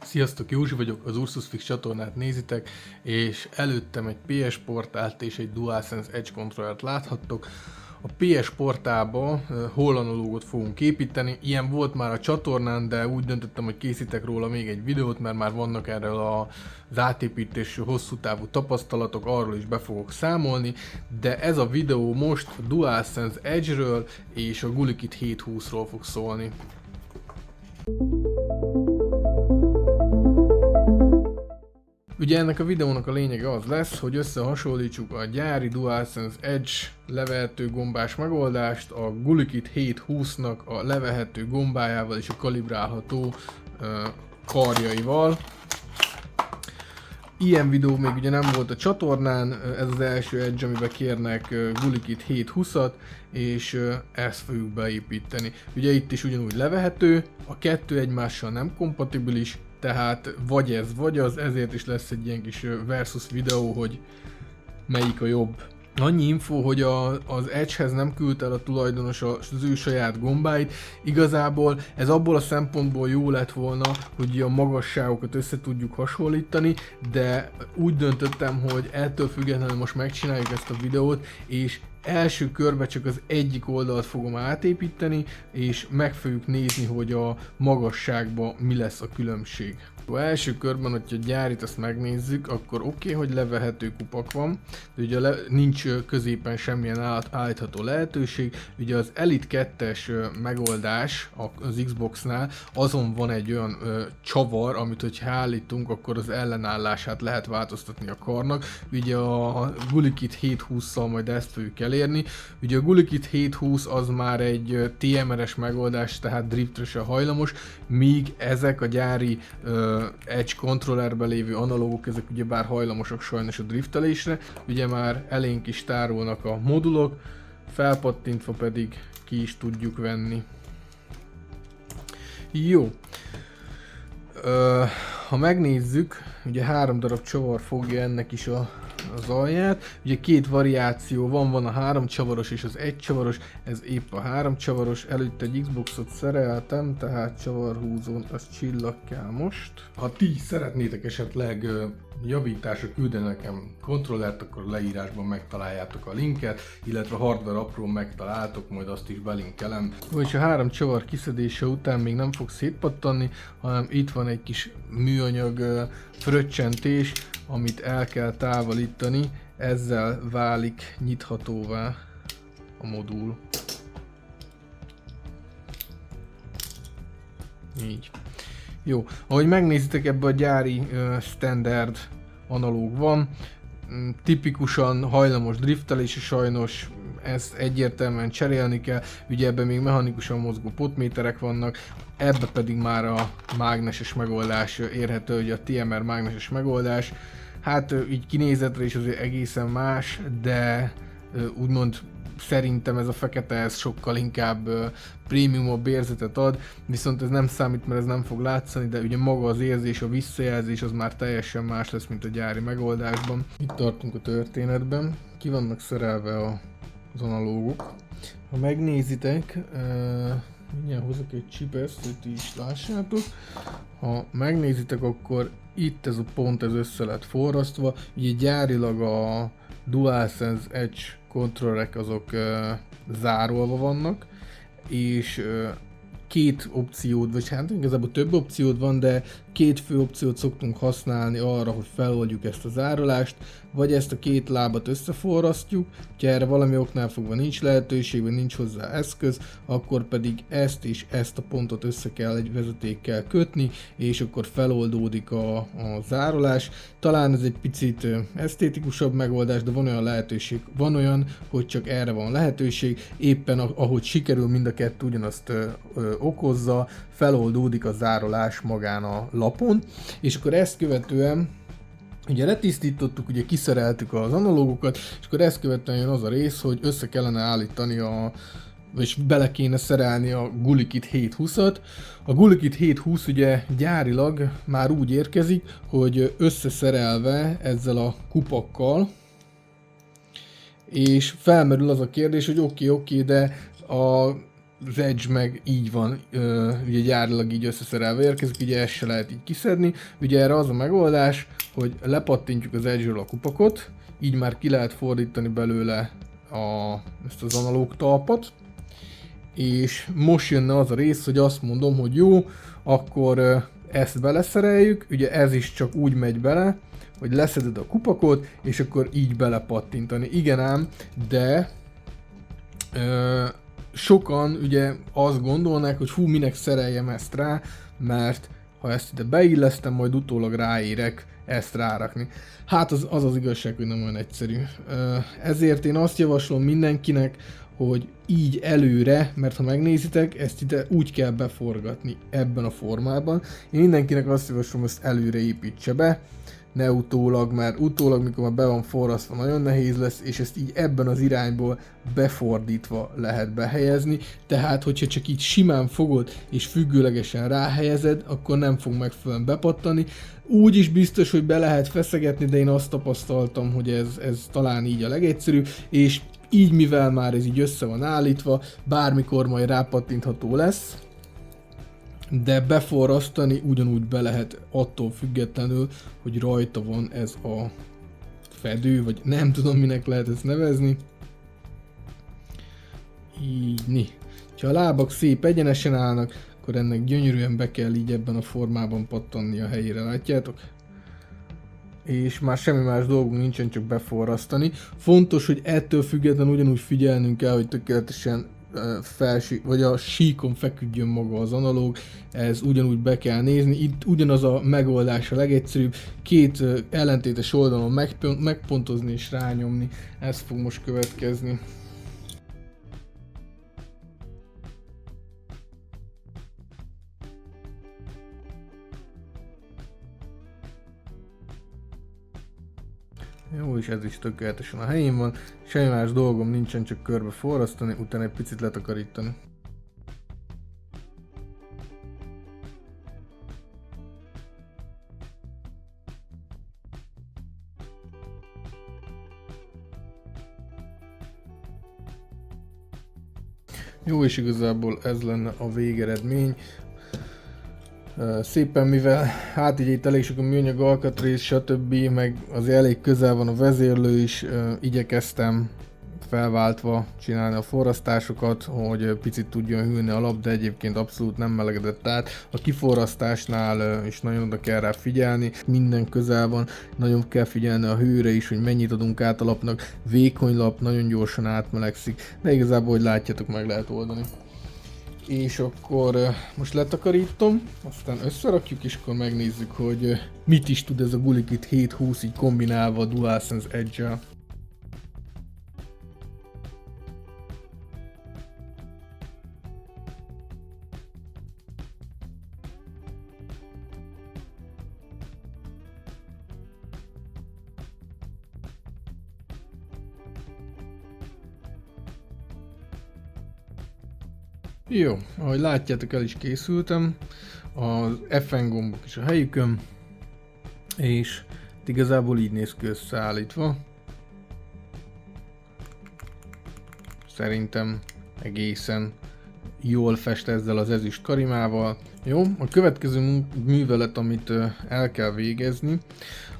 Sziasztok, Józsi vagyok, az Ursus Fix csatornát nézitek, és előttem egy PS portált és egy DualSense Edge kontrollert láthattok. A PS portálba hall analógot fogunk építeni, ilyen volt már a csatornán, de úgy döntöttem, hogy készítek róla még egy videót, mert már vannak erről az átépítésű hosszú távú tapasztalatok, arról is be fogok számolni, de ez a videó most a DualSense Edge-ről és a GuliKit 720-ról fog szólni. Ugye ennek a videónak a lényege az lesz, hogy összehasonlítsuk a gyári DualSense Edge levehető gombás megoldást a GuliKit 720-nak a levehető gombájával és a kalibrálható karjaival. Ilyen videó még ugye nem volt a csatornán, ez az első Edge, amiben kérnek GuliKit 720-at, és ezt fogjuk beépíteni. Ugye itt is ugyanúgy levehető, a kettő egymással nem kompatibilis, tehát vagy ez, vagy az, ezért is lesz egy ilyen kis versus videó, hogy melyik a jobb. Annyi info, hogy az Edge-hez nem küldte el a tulajdonos az ő saját gombáit. Igazából ez abból a szempontból jó lett volna, hogy a magasságokat össze tudjuk hasonlítani, de úgy döntöttem, hogy ettől függetlenül most megcsináljuk ezt a videót, és első körben csak az egyik oldalt fogom átépíteni, és meg fogjuk nézni, hogy a magasságban mi lesz a különbség. Az első körben, hogyha a gyárit azt megnézzük, akkor oké, hogy levehető kupak van, de ugye nincs középen semmilyen állítható lehetőség. Ugye az Elite 2-es megoldás az Xboxnál, azon van egy olyan csavar, amit hogyha állítunk, akkor az ellenállását lehet változtatni a karnak. Ugye a GuliKit 720-szal majd ezt fogjuk elérni. Ugye a GuliKit 720 az már egy TMR-es megoldás, tehát driftre se hajlamos, míg ezek a gyári Edge kontrollerben lévő analógok, ezek ugye bár hajlamosak sajnos a driftelésre, ugye már elénk is tárolnak a modulok, felpattintva pedig ki is tudjuk venni. Jó. Ha megnézzük, ugye 3 darab csavar fogja ennek is az alját. Ugye 2 variáció van a 3 csavaros és az 1 csavaros, ez épp a 3 csavaros. Előtte egy Xboxot szereltem, tehát csavarhúzón az csillag kell most. Ha ti szeretnétek esetleg javításra küldeni nekem kontrollert, akkor a leírásban megtaláljátok a linket, illetve hardware aprón megtaláltok, majd azt is belinkelem. És a 3 csavar kiszedése után még nem fog szétpattanni, hanem itt van egy kis műanyag fröccsentés, amit el kell távolítani, ezzel válik nyithatóvá a modul. Így. Jó, ahogy megnézitek, ebben a gyári standard analóg van, tipikusan hajlamos driftelésre, sajnos ezt egyértelműen cserélni kell, ugye ebben még mechanikusan mozgó potméterek vannak, ebbe pedig már a mágneses megoldás érhető, hogy a TMR mágneses megoldás. Hát így kinézetre is azért egészen más, de úgymond szerintem ez a fekete ez sokkal inkább prémiumabb érzetet ad, viszont ez nem számít, mert ez nem fog látszani, de ugye maga az érzés, a visszajelzés az már teljesen más lesz, mint a gyári megoldásban. Itt tartunk a történetben, ki vannak szerelve az analógok. Ha megnézitek, mindjárt hozok egy csipeszt, hogy ti is lássátok. Ha megnézitek, akkor itt ez a pont ez össze lett forrasztva, ugye gyárilag a DualSense Edge kontrollerek azok zárolva vannak, és 2 opciód, vagy hát igazából több opciód van, de 2 fő opciót szoktunk használni arra, hogy feloldjuk ezt a zárolást, vagy ezt a 2 lábat összeforrasztjuk, ha erre valami oknál fogva nincs lehetőség, vagy nincs hozzá eszköz, akkor pedig ezt és ezt a pontot össze kell egy vezetékkel kötni, és akkor feloldódik a zárolás. Talán ez egy picit esztétikusabb megoldás, de van olyan lehetőség, van olyan, hogy csak erre van lehetőség, éppen ahogy sikerül mind a kettő ugyanazt okozza, feloldódik a zárolás magán a lapon, és akkor ezt követően ugye letisztítottuk, ugye kiszereltük az analógokat, és akkor ezt követően jön az a rész, hogy össze kellene állítani és bele kéne szerelni a GuliKit 720-at. A GuliKit 720 ugye gyárilag már úgy érkezik, hogy összeszerelve ezzel a kupakkal, és felmerül az a kérdés, hogy oké, de az edge meg így van, ugye gyárilag így összeszerelve érkezik, ugye ezt se lehet így kiszedni. Ugye erre az a megoldás, hogy lepattintjuk az edge-ről a kupakot, így már ki lehet fordítani belőle ezt az analóg talpat. És most jönne az a rész, hogy azt mondom, hogy jó, akkor ezt beleszereljük, ugye ez is csak úgy megy bele, hogy leszeded a kupakot, és akkor így belepattintani. Igen ám, de sokan ugye azt gondolnák, hogy hú, minek szereljem ezt rá, mert ha ezt ide beillesztem, majd utólag ráérek ezt rárakni. Hát az igazság, hogy nem olyan egyszerű. Ezért én azt javaslom mindenkinek, hogy így előre, mert ha megnézitek, ezt ide úgy kell beforgatni ebben a formában. Én mindenkinek azt javaslom, hogy ezt előre építse be, ne utólag, mert utólag, mikor már be van forrasztva, nagyon nehéz lesz, és ezt így ebben az irányból befordítva lehet behelyezni. Tehát, hogyha csak így simán fogod és függőlegesen ráhelyezed, akkor nem fog megfelelően bepattani. Úgy is biztos, hogy be lehet feszegetni, de én azt tapasztaltam, hogy ez talán így a legegyszerűbb, és így, mivel már ez így össze van állítva, bármikor majd rápattintható lesz, de beforrasztani ugyanúgy be lehet attól függetlenül, hogy rajta van ez a fedő, vagy nem tudom, minek lehet ezt nevezni. Így. Ha a lábak szép egyenesen állnak, akkor ennek gyönyörűen be kell így ebben a formában pattanni a helyére, látjátok? És már semmi más dolgunk nincsen, csak beforrasztani. Fontos, hogy ettől függetlenül ugyanúgy figyelnünk kell, hogy tökéletesen vagy a síkon feküdjön maga az analóg, ez ugyanúgy be kell nézni. Itt ugyanaz a megoldás a legegyszerűbb, két ellentétes oldalon megpontozni és rányomni, ez fog most következni. Jó, és ez is tökéletesen a helyén van. Semmi más dolgom nincsen, csak körbe forrasztani, utána egy picit letakarítani. Jó, és igazából ez lenne a végeredmény. Szépen, mivel hát így itt elég sok a műanyag alkatrész, stb. Meg azért elég közel van a vezérlő is, igyekeztem felváltva csinálni a forrasztásokat, hogy picit tudjon hűlni a lap, de egyébként abszolút nem melegedett át. A kiforrasztásnál is nagyon oda kell rá figyelni, minden közel van, nagyon kell figyelni a hőre is, hogy mennyit adunk át a lapnak. Vékony lap, nagyon gyorsan átmelegszik, de igazából, hogy látjátok, meg lehet oldani. És akkor most letakarítom, aztán összerakjuk, és akkor megnézzük, hogy mit is tud ez a GuliKit 720 így kombinálva a DualSense Edge-el. Jó, ahogy látjátok, el is készültem, az FN gombok is a helyükön, és igazából így néz ki összeállítva. Szerintem egészen jól fest ezzel az ezüst karimával. Jó, a következő művelet, amit el kell végezni,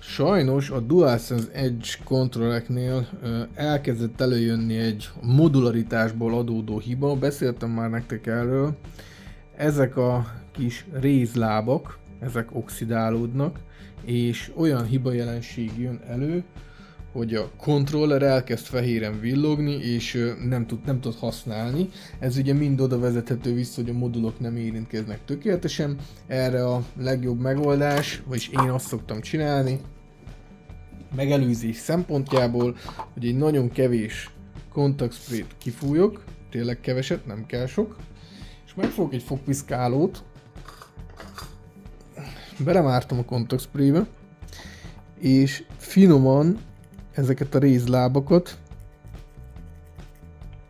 sajnos a DualSense Edge kontrollereknél elkezdett előjönni egy modularitásból adódó hiba, beszéltem már nektek erről. Ezek a kis rézlábak, ezek oxidálódnak, és olyan hiba jelenség jön elő, hogy a kontroller elkezd fehéren villogni, és nem tud használni. Ez ugye mind oda vezethető vissza, hogy a modulok nem érintkeznek tökéletesen. Erre a legjobb megoldás, vagyis én azt szoktam csinálni, megelőzés szempontjából, hogy egy nagyon kevés kontaktsprayt kifújok, tényleg keveset, nem kell sok, és megfogok egy fogpiszkálót, belemártom a kontaktspraybe, és finoman ezeket a rézlábakat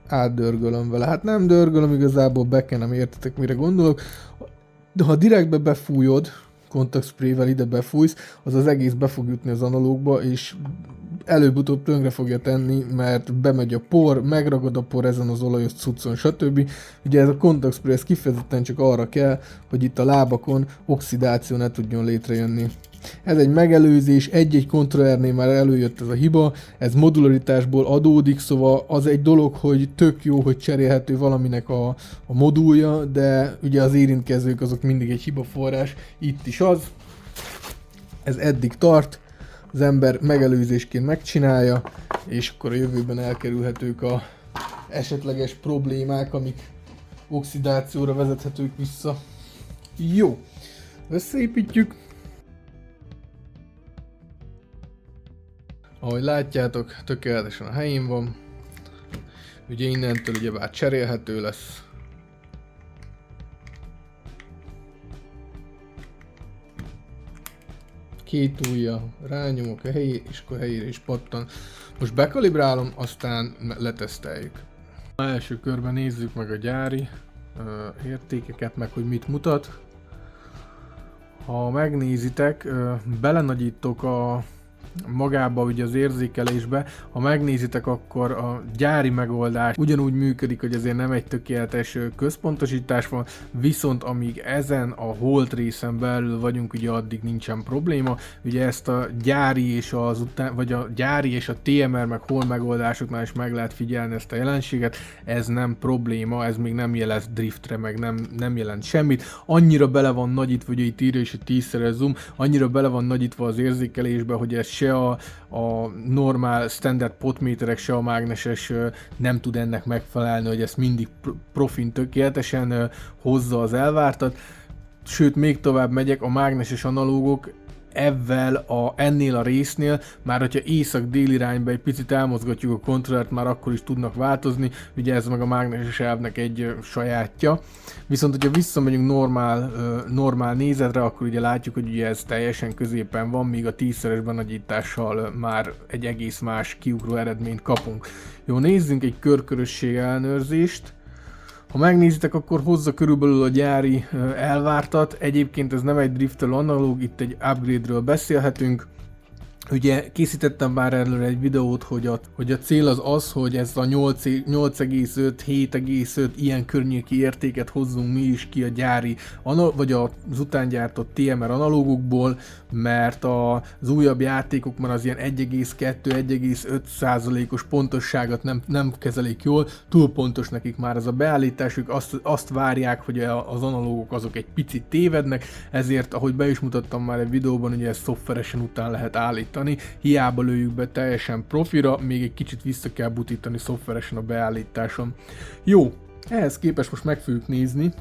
átdörgölöm vele. Hát nem dörgölöm, igazából bekenem, értitek, mire gondolok. De ha direktbe befújod, kontaktsprével ide befújsz, az egész be fog jutni az analógba, és előbb-utóbb tönkre fogja tenni, mert bemegy a por, megragad a por ezen az olajos cuccon, stb. Ugye ez a kontaktspray, ez kifejezetten csak arra kell, hogy itt a lábakon oxidáció ne tudjon létrejönni. Ez egy megelőzés, egy-egy kontrollernél már előjött ez a hiba, ez modularitásból adódik, szóval az egy dolog, hogy tök jó, hogy cserélhető valaminek a modulja, de ugye az érintkezők azok mindig egy hibaforrás, itt is az. Ez eddig tart, az ember megelőzésként megcsinálja, és akkor a jövőben elkerülhetők a esetleges problémák, amik oxidációra vezethetők vissza. Jó, összeépítjük. Ahogy látjátok, tökéletesen a helyén van. Ugye innentől ugyebár cserélhető lesz. Két ujja, rányomok a helyére, és akkor helyére is pattan. Most bekalibrálom, aztán leteszteljük. A első körben nézzük meg a gyári értékeket, meg hogy mit mutat. Ha megnézitek, belenagyítok a magába ugye az érzékelésbe, ha megnézitek, akkor a gyári megoldás ugyanúgy működik, hogy azért nem egy tökéletes központosítás van, viszont amíg ezen a hold részen belül vagyunk, ugye addig nincsen probléma. Ugye ezt a gyári és vagy a gyári és a TMR meg hold megoldásoknál is meg lehet figyelni ezt a jelenséget, ez nem probléma, ez még nem jelent driftre, meg nem jelent semmit. Annyira bele van nagyítva, ugye itt írja is, hogy 10-szeres zoom, annyira bele van nagyítva az érzékelésbe, hogy ez se a normál standard potméterek, se a mágneses nem tud ennek megfelelni, hogy ezt mindig profin tökéletesen hozza az elvártat. Sőt, még tovább megyek, a mágneses analógok ennél a résznél, már hogyha észak-dél irányba egy picit elmozgatjuk a kontrollert, már akkor is tudnak változni, ugye ez meg a mágneses elvnek egy sajátja. Viszont, hogyha visszamegyünk normál nézetre, akkor ugye látjuk, hogy ugye ez teljesen középen van, míg a 10-szeres benagyítással már egy egész más kiugró eredményt kapunk. Jó, nézzünk egy körkörösség ellenőrzést. Ha megnézitek, akkor hozza körülbelül a gyári elvártat. Egyébként ez nem egy driftelő analóg, itt egy upgrade-ről beszélhetünk. Ugye készítettem már erről egy videót, hogy a cél az, hogy ez a 8,5, 7,5 ilyen környéki értéket hozzunk mi is ki a gyári, vagy az utángyártott TMR analógokból, mert az újabb játékok már az ilyen 1,2-1,5%-os pontosságot nem kezelik jól, túl pontos nekik már ez a beállításuk, azt várják, hogy az analógok azok egy picit tévednek, ezért, ahogy be is mutattam már egy videóban, ugye ezt szoftveresen után lehet állítani. Hiába lőjük be teljesen profira, még egy kicsit vissza kell butítani szoftveresen a beállításon. Jó, ehhez képest most meg fogjuk nézni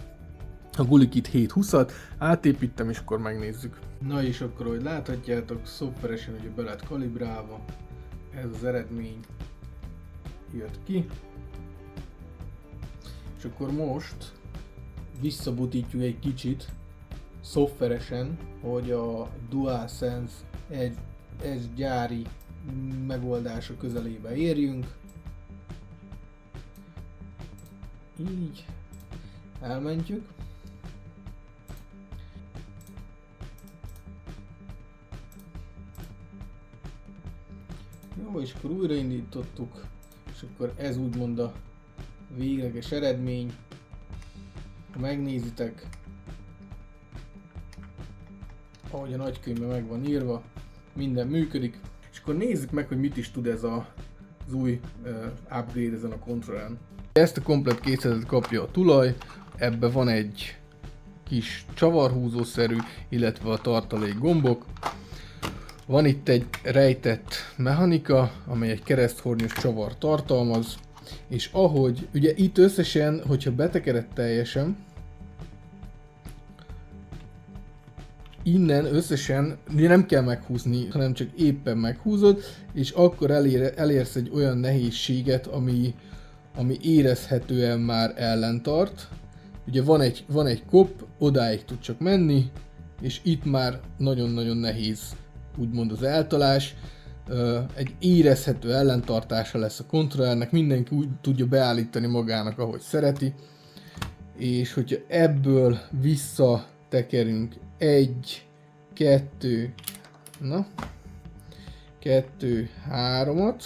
a GuliKit 720-at, átépítem és akkor megnézzük. Na és akkor, ahogy láthatjátok, szoftveresen ugye be lett kalibrálva, ez az eredmény jött ki. És akkor most visszabutítjuk egy kicsit szoftveresen, hogy a DualSense ez gyári megoldása közelébe érjünk. Így elmentjük. Jó, és akkor újraindítottuk, és akkor ez úgymond a végleges eredmény. Ha megnézitek, ahogy a nagykönyvben meg van írva, minden működik, és akkor nézzük meg, hogy mit is tud ez az új upgrade ezen a kontrolleren. Ezt a komplet készletet kapja a tulaj, ebbe van egy kis csavarhúzószerű, illetve a tartalék gombok. Van itt egy rejtett mechanika, amely egy kereszthornyos csavar tartalmaz, és ahogy, ugye itt összesen, hogyha betekered teljesen, innen összesen nem kell meghúzni, hanem csak éppen meghúzod, és akkor elérsz egy olyan nehézséget, ami érezhetően már ellentart. Ugye van egy kopp, odáig tud csak menni, és itt már nagyon-nagyon nehéz úgymond az eltalás. Egy érezhető ellentartása lesz a kontrollernek, mindenki úgy tudja beállítani magának, ahogy szereti. És hogyha ebből visszatekerünk egy 2, na, 2, 3-at,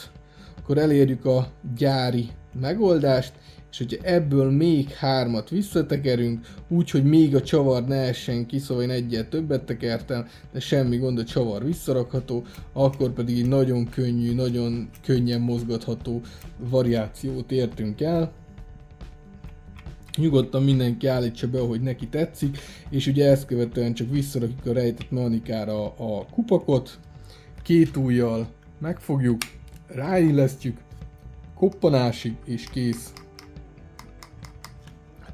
akkor elérjük a gyári megoldást, és hogyha ebből még 3-at visszatekerünk, úgyhogy még a csavar ne essen ki, szóval én egyet többet tekertem, de semmi gond, a csavar visszarakható, akkor pedig egy nagyon könnyű, nagyon könnyen mozgatható variációt értünk el. Nyugodtan mindenki állítsa be, ahogy neki tetszik, és ugye ezt követően csak visszarakjuk a rejtett mechanikára a kupakot, két ujjal megfogjuk, ráillesztjük, koppanásig, és kész.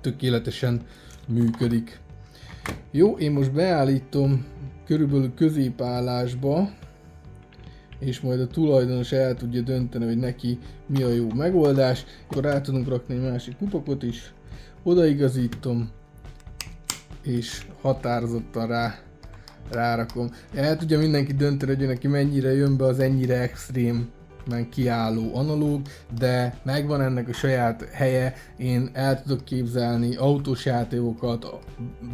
Tökéletesen működik. Jó, én most beállítom körülbelül középállásba, és majd a tulajdonos el tudja dönteni, hogy neki mi a jó megoldás. Akkor rá tudunk rakni egy másik kupakot is, odaigazítom, és határozottan rárakom. El tudja mindenki dönteni, hogy neki mennyire jön be az ennyire extrém kiálló analóg, de megvan ennek a saját helye, én el tudok képzelni autós játékokat,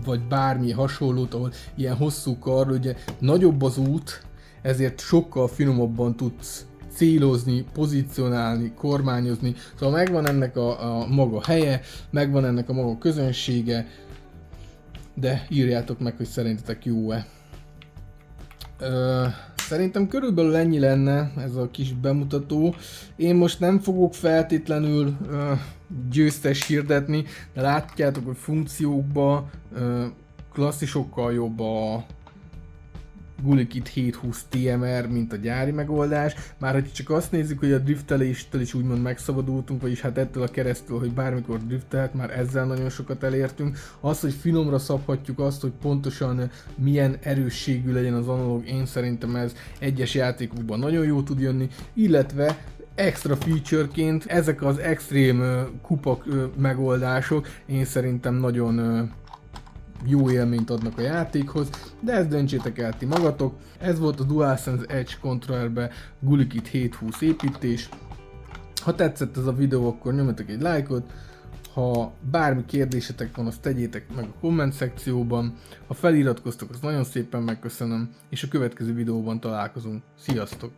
vagy bármi hasonlót, ahol ilyen hosszú kar, ugye nagyobb az út, ezért sokkal finomabban tudsz célozni, pozícionálni, kormányozni, szóval megvan ennek a maga helye, megvan ennek a maga közönsége, de írjátok meg, hogy szerintetek jó-e. Szerintem körülbelül ennyi lenne ez a kis bemutató. Én most nem fogok feltétlenül győztes hirdetni, de látjátok, hogy funkciókban klasszisokkal jobb a GuliKit 720 TMR, mint a gyári megoldás. Már hogy csak azt nézzük, hogy a drifteléstől is úgymond megszabadultunk, vagyis hát ettől a keresztül, hogy bármikor driftelt, már ezzel nagyon sokat elértünk. Az, hogy finomra szabhatjuk azt, hogy pontosan milyen erősségű legyen az analóg, én szerintem ez egyes játékokban nagyon jó tud jönni, illetve extra featureként ezek az extrém kupak megoldások én szerintem nagyon jó élményt adnak a játékhoz, de ezt döntsétek el ti magatok. Ez volt a DualSense Edge kontrollerbe GuliKit 720 építés. Ha tetszett ez a videó, akkor nyomjatok egy lájkot. Ha bármi kérdésetek van, azt tegyétek meg a komment szekcióban. Ha feliratkoztok, azt nagyon szépen megköszönöm, és a következő videóban találkozunk. Sziasztok!